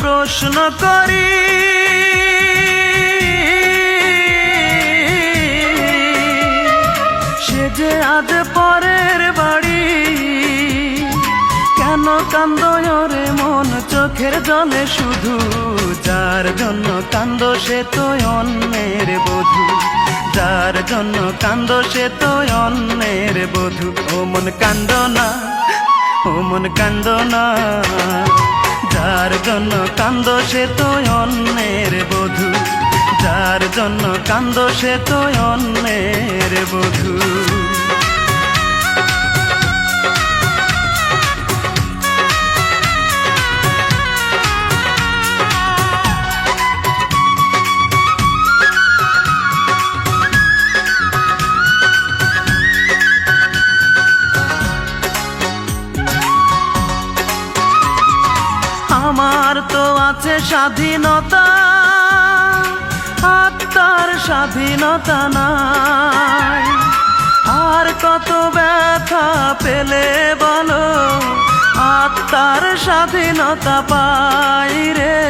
প্রশ্ন করি, সে যে আজ পরের বাড়ি, কেন কান্দো রে মন চোখের জলে শুধু? যার জন্য কান্দো সে তো অন্যের বধূ, যার জন্য কান্দো সে তো অন্যের বধূ। ও মন কান্দো না, ও মন কান্দো না, যার জন্য কান্দো সে তো অন্যের বধূ, যার জন্য কান্দো সে তো অন্যের বধূ। আমার তো আছে স্বাধীনতা, আত্মার স্বাধীনতা নাই। আর কত ব্যথা পেলে বলো, আত্মার স্বাধীনতা পাই রে,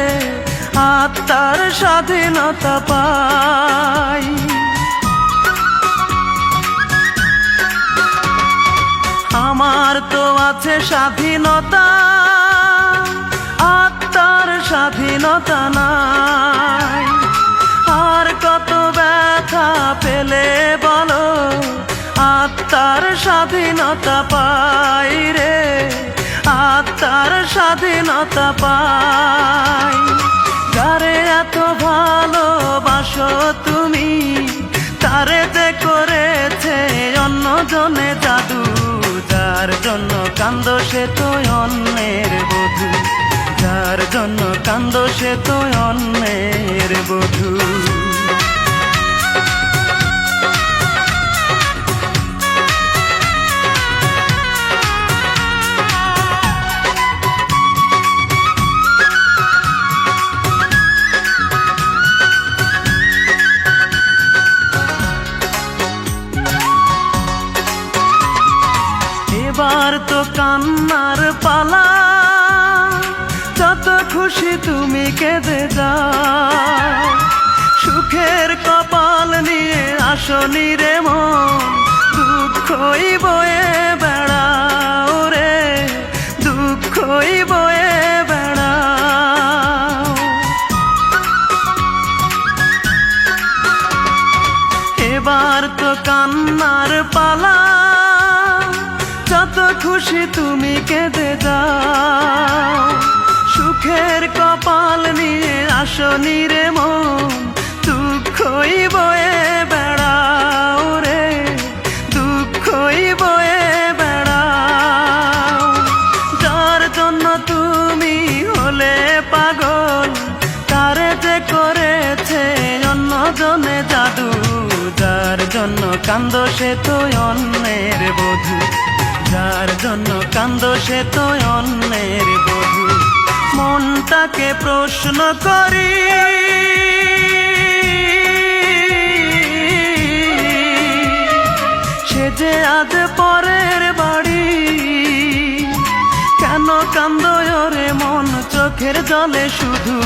আত্মার স্বাধীনতা পাই। আমার তো আছে স্বাধীনতা, আত্মার স্বাধীনতা নাই। আর কত ব্যথা পেলে বলো, আত্মার স্বাধীনতা পাই রে, আত্মার স্বাধীনতা পাই। যারে এত ভালোবাসো তুমি, তারে যে করেছে অন্যজনে জাদু, যার জন্য কান্দো সে তো অন্যের বধূ, যার জন্য কান্দো সে তো অন্যের বধূ। এবার তো কান্নার পালা, যত খুশি তুমি কেঁদে যাও। সুখের কপাল নিয়ে আসনি রে মন, দুঃখই বয়ে বেড়াও রে, দুঃখই বয়ে বেড়াও। এবার তো কান্নার পালা, যত খুশি তুমি কেঁদে যাও। সুখের কপাল নিয়ে আসনি রে মন, দুঃখই বয়ে বেড়াও রে, দুঃখই বয়ে বেড়াও। যার জন্য তুমি হলে পাগল, তারে যে করেছে অন্যজনে জাদু, যার জন্য কান্দো সে তো অন্যের বধূ, যার জন্য কান্দো সে তো অন্যের বধূ। মনটাকে প্রশ্ন করি, সে যে আজ পরের বাড়ি, কেন কান্দো রে মন চোখের জলে শুধু?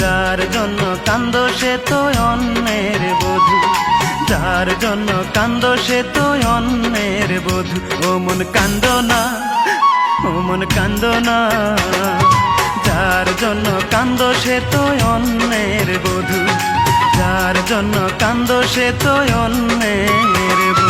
যার জন্য কান্দো সে তো অন্যের বধূ, যার জন্য কান্দো সে তো অন্যের বধূ। ও মন কান্দো না, ও মন কান্দো না, যার জন্য কান্দো সে তো অন্যের বধূ, যার জন্য কান্দো সে তো অন্যের বধূ।